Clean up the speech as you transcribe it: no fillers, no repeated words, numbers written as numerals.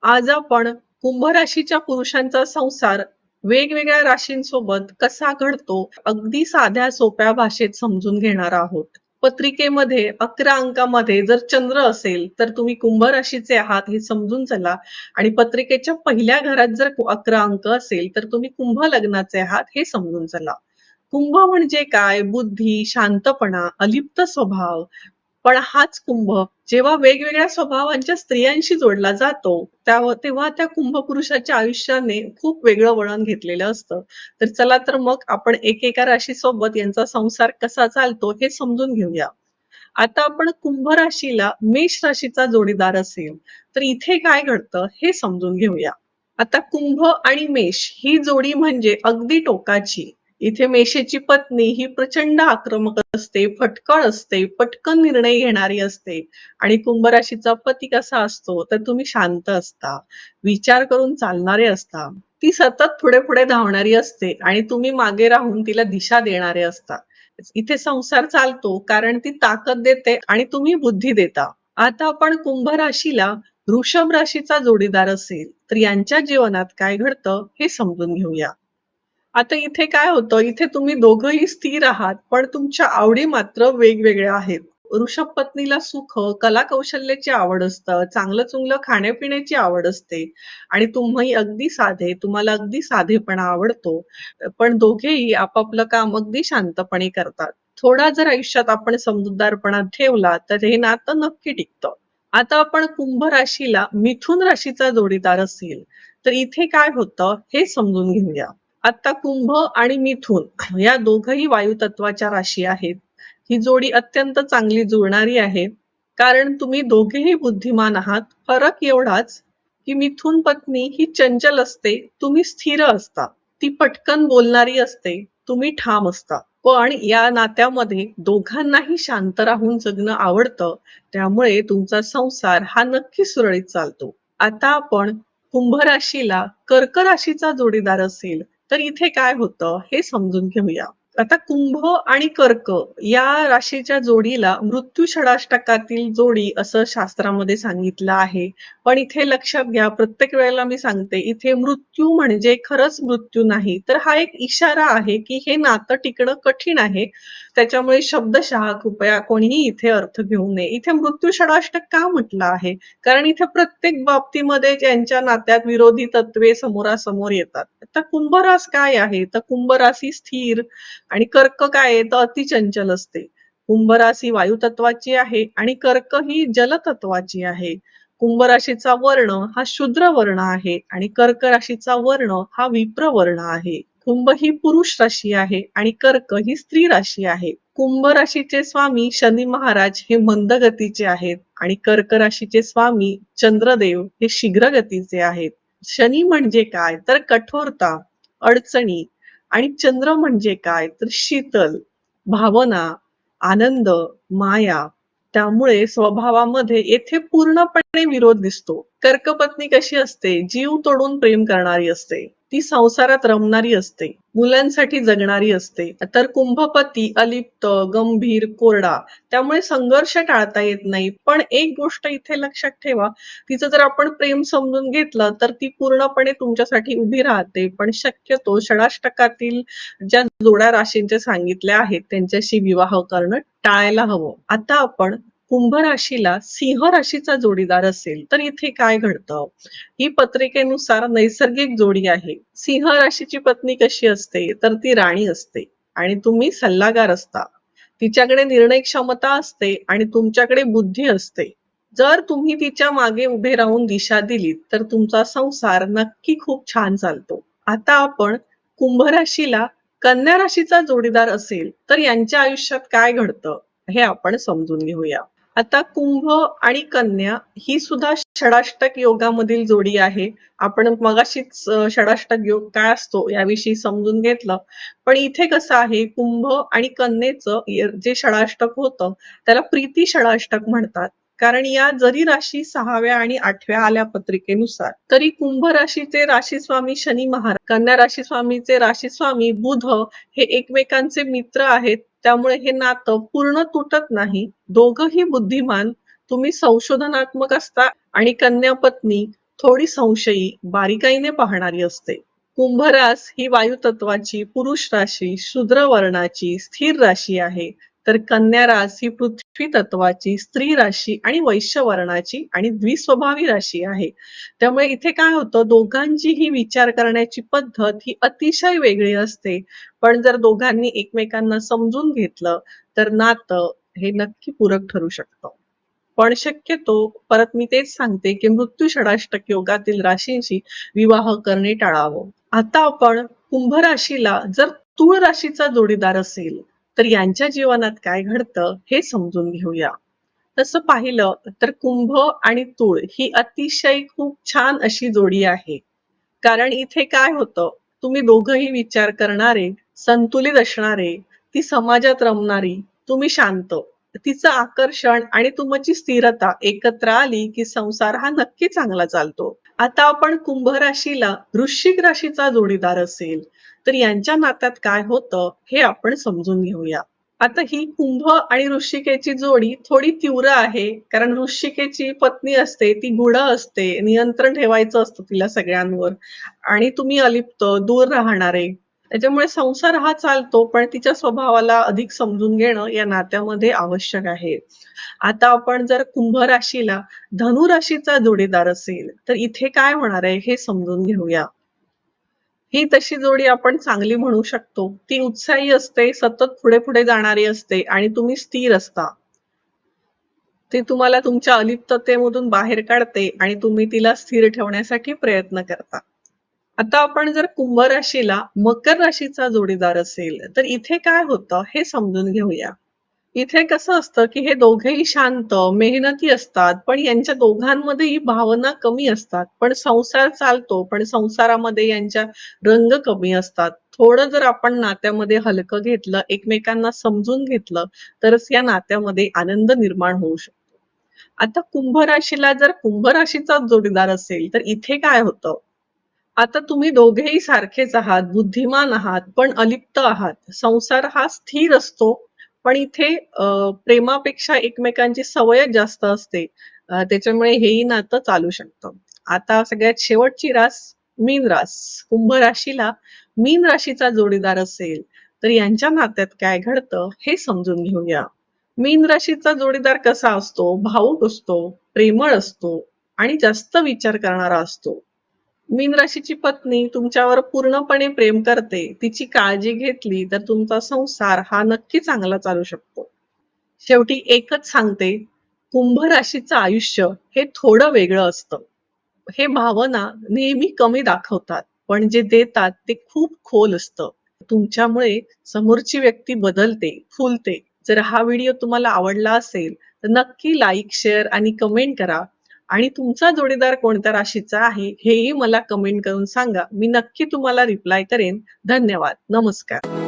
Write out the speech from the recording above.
आज आपण कुंभ राशीच्या पुरुषांचा संसार वेगवेगळ्या राशींसोबत कसा घडतो अगदी साध्या सोप्या भाषेत समजून घेणार आहोत. पत्रिकेमध्ये 11 अंकामध्ये जर चंद्र असेल तर तुम्ही कुंभ राशीचे आहात हे समजून चला आणि पत्रिकेच्या पहिल्या घरात जर 11 अंक असेल तर तुम्ही कुंभ लग्नाचे आहात हे समजून चला. कुंभ म्हणजे काय? बुद्धी, शांतपणा, अलिप्त स्वभाव. पण हाच कुंभ जेव्हा वेगवेगळ्या स्वभावांच्या स्त्रियांशी जोडला जातो, तेव्हा त्या कुंभ पुरुषाच्या आयुष्याने खूप वेगळं वळण घेतलेलं असतं. तर चला तर मग आपण एकेका राशीसोबत यांचा संसार कसा चालतो हे समजून घेऊया. आता आपण कुंभ राशीला मेष राशीचा जोडीदार असेल, तर इथे काय घडतं हे समजून घेऊया. आता कुंभ आणि मेष ही जोडी म्हणजे अगदी टोकाची. इथे मेषेची पत्नी ही प्रचंड आक्रमक असते, फटकळ असते, पटकन निर्णय घेणारी असते आणि कुंभ राशीचा पती कसा असतो तर तुम्ही शांत असता, विचार करून चालणारे असता. ती सतत पुढे पुढे धावणारी असते आणि तुम्ही मागे राहून तिला दिशा देणारे असता. इथे संसार चालतो कारण ती ताकद देते आणि तुम्ही बुद्धी देता. आता आपण कुंभ राशीला वृषभ राशीचा जोडीदार असेल तर यांच्या जीवनात काय घडतं हे समजून घेऊया. आता इथे काय होतं, इथे तुम्ही दोघंही स्थिर आहात पण तुमच्या आवडी मात्र वेगवेगळ्या आहेत. वृषभ पत्नीला सुख, कला कौशल्याची आवड असतं, चांगलं चुंगलं खाण्यापिण्याची आवड असते आणि तुम्हाला अगदी साधेपणा आवडतो. पण दोघेही आपापलं काम अगदी शांतपणे करतात. थोडा जर आयुष्यात आपण समजूतदारपणा ठेवला तर हे नातं नक्की टिकतं. आता आपण कुंभ राशीला मिथुन राशीचा जोडीदार असेल तर इथे काय होतं हे समजून घेऊया. आता कुंभ आणि मिथुन या दोघही वायू तत्वाच्या राशी आहेत. ही जोडी अत्यंत चांगली जुळणारी आहे कारण तुम्ही दोघेही बुद्धिमान आहात. फरक एवढाच की मिथुन पत्नी ही चंचल असते, तुम्ही स्थिर असता. ती पटकन बोलणारी असते, तुम्ही ठाम असता. पण या नात्यामध्ये दोघांनाही शांत राहून जगणं आवडतं, त्यामुळे तुमचा संसार हा नक्की सुरळीत चालतो. आता आपण कुंभ राशीला कर्क राशीचा जोडीदार असेल तर इथे काय होतं हे समजून घेऊया. आता कुंभ आणि कर्क या राशीच्या जोडीला मृत्यू षडाष्टकातील जोडी असं शास्त्रामध्ये सांगितलं आहे. पण इथे लक्षात घ्या, प्रत्येक वेळेला मी सांगते, इथे मृत्यू म्हणजे खरंच मृत्यू नाही, तर हा एक इशारा आहे की हे नातं टिकणं कठीण आहे. त्याच्यामुळे शब्दशः कृपया कोणीही इथे अर्थ घेऊ नये. इथे मृत्यू षडाष्टक का म्हटलं आहे? कारण इथे प्रत्येक बाबतीमध्ये ज्यांच्या नात्यात विरोधी तत्वे समोरासमोर येतात. आता कुंभ रास काय आहे? तर कुंभ राशी स्थिर आणि कर्क काय आहे? तर अतिचंचल असते. कुंभ राशी वायू तत्वाची आहे आणि कर्क ही जल तत्वाची आहे. कुंभ राशीचा वर्ण हा शूद्र वर्ण आहे आणि कर्क राशीचा वर्ण हा विप्र वर्ण आहे. कुंभ ही पुरुष राशी आहे आणि कर्क ही स्त्री राशी आहे. कुंभ राशीचे स्वामी शनी महाराज हे मंद गतीचे आहेत आणि कर्क राशीचे स्वामी चंद्रदेव हे शीघ्र गतीचे आहेत. शनी म्हणजे काय तर कठोरता, अडचणी आणि चंद्र म्हणजे काय तर शीतल, भावना, आनंद, माया. त्यामुळे स्वभावामध्ये येथे पूर्णपणे विरोध दिसतो. कर्कपत्नी कशी असते? जीव तोडून प्रेम करणारी असते. ती संसारात रमणारी असते, मुलांसाठी जगणारी असते. तर कुंभपती अलिप्त, गंभीर, कोरडा. त्यामुळे संघर्ष टाळता येत नाही. पण एक गोष्ट इथे लक्षात ठेवा, तिचं जर आपण प्रेम समजून घेतलं तर ती पूर्णपणे तुमच्यासाठी उभी राहते. पण शक्यतो षडाष्टकातील ज्या जोड्या राशींच्या सांगितल्या आहेत त्यांच्याशी विवाह करणं टाळायला हवं. आता आपण कुंभ राशीला सिंह राशीचा जोडीदार असेल तर इथे काय घडतं? ही पत्रिकेनुसार नैसर्गिक जोडी आहे. सिंह राशीची पत्नी कशी असते तर ती राणी असते आणि तुम्ही सल्लागार असता. तिच्याकडे निर्णय क्षमता असते आणि तुमच्याकडे बुद्धी असते. जर तुम्ही तिच्या मागे उभे राहून दिशा दिलीत तर तुमचा संसार नक्की खूप छान चालतो. आता आपण कुंभ राशीला कन्या राशीचा जोडीदार असेल तर यांच्या आयुष्यात काय घडतं हे आपण समजून घेऊया. आता कुंभ आणि कन्या ही सुद्धा षडाष्टक योगामधील जोडी आहे. आपण मगाशीच षडाष्टक योग काय असतो याविषयी समजून घेतलं. पण इथे कसं आहे, कुंभ आणि कन्येचं जे षडाष्टक होतं त्याला प्रीती षडाष्टक म्हणतात. कारण या जरी राशी 6व्या आणि 8व्या आल्या पत्रिकेनुसार, तरी कुंभ राशीचे राशीस्वामी शनी महाराज, कन्या राशी स्वामीचे राशीस्वामी बुध हे एकमेकांचे मित्र आहेत. त्यामुळे हे नातं पूर्ण तुटत नाही. दोघंही बुद्धिमान, तुम्ही संशोधनात्मक असता आणि कन्या पत्नी थोडी संशयी, बारीकाईने पाहणारी असते. कुंभ रास ही वायू तत्वाची पुरुष राशी, शूद्र वर्णाची स्थिर राशी आहे. तर कन्या रास ही पृथ्वी तत्वाची स्त्री राशी आणि वैश्य वर्णाची आणि द्विस्वभावी राशी आहे. त्यामुळे इथे काय होतं, दोघांचीही विचार करण्याची पद्धत ही अतिशय वेगळी असते. पण जर दोघांनी एकमेकांना समजून घेतलं तर नातं हे नक्की पूरक ठरू शकतं. पण शक्यतो परत मी तेच सांगते की मृत्यू षडाष्टक योगातील राशींशी विवाह करणे टाळावं. आता आपण कुंभ राशीला जर तूळ राशीचा जोडीदार असेल तर यांच्या जीवनात काय घडतं हे समजून घेऊया. तसं पाहिलं तर कुंभ आणि तूळ ही अतिशय खूप छान अशी जोडी आहे. कारण इथे काय होतं, तुम्ही दोघंही विचार करणारे, संतुलित असणारे, ती समाजात रमणारी, तुम्ही शांत. तिचं आकर्षण आणि तुमची स्थिरता एकत्र आली की संसार हा नक्की चांगला चालतो. आता आपण कुंभ राशीला वृश्चिक राशीचा जोडीदार असेल तर यांच्या नात्यात काय होतं हे आपण समजून घेऊया. आता ही कुंभ आणि वृश्चिकेची जोडी थोडी तीव्र आहे, कारण वृश्चिकेची पत्नी असते ती गूढ असते, नियंत्रण ठेवायचं असतं तिला सगळ्यांवर आणि तुम्ही अलिप्त, दूर राहणारे. त्याच्यामुळे संसार हा चालतो, पण तिच्या स्वभावाला अधिक समजून घेणं या नात्यामध्ये आवश्यक आहे. आता आपण जर कुंभ राशीला धनु राशीचा जोडीदार असेल तर इथे काय होणार आहे हे समजून घेऊया. ही तशी जोडी आपण चांगली म्हणू शकतो. ती उत्साही असते, सतत पुढे पुढे जाणारी असते आणि तुम्ही स्थिर असता. ती तुम्हाला तुमच्या अलिप्ततेमधून बाहेर काढते आणि तुम्ही तिला स्थिर ठेवण्यासाठी प्रयत्न करता. आता आपण जर कुंभ राशीला मकर राशीचा जोडीदार असेल तर इथे काय होतं हे समजून घेऊया. इथे कसं असतं की हे दोघेही शांत, मेहनती असतात, पण यांच्या दोघांमध्येही भावना कमी असतात. पण संसार चालतो, पण संसारामध्ये यांच्या रंग कमी असतात. थोडं जर आपण नात्यामध्ये हलकं घेतलं, एकमेकांना समजून घेतलं, तरच या नात्यामध्ये आनंद निर्माण होऊ शकतो. आता कुंभ राशीला जर कुंभ राशीचा जोडीदार असेल तर इथे काय होतं, आता तुम्ही दोघेही सारखेच आहात, बुद्धिमान आहात, पण अलिप्त आहात. संसार हा स्थिर असतो, पण इथे प्रेमापेक्षा एकमेकांची सवयच जास्त असते. त्याच्यामुळे हेही नातं चालू शकतं. आता सगळ्यात शेवटची रास मीन रास. कुंभ राशीला मीन राशीचा जोडीदार असेल, तर यांच्या नात्यात काय घडतं हे समजून घेऊया. मीन राशीचा जोडीदार कसा असतो? भावुक असतो, प्रेमळ असतो आणि जास्त विचार करणारा असतो. मीन राशीची पत्नी तुमच्यावर पूर्णपणे प्रेम करते. तिची काळजी घेतली तर तुमचा संसार हा नक्की चांगला चालू शकतो. शेवटी एकच सांगते, कुंभ राशीचं आयुष्य हे थोडं वेगळं असतं. हे भावना नेहमी कमी दाखवतात, पण जे देतात ते खूप खोल असतं. तुमच्यामुळे समोरची व्यक्ती बदलते, फुलते. जर हा व्हिडिओ तुम्हाला आवडला असेल तर नक्की लाईक, शेअर आणि कमेंट करा. आणि तुमचा जोडीदार कोणत्या राशीचा आहे हेही मला कमेंट करून सांगा. मी नक्की तुम्हाला रिप्लाय करेन. धन्यवाद. नमस्कार.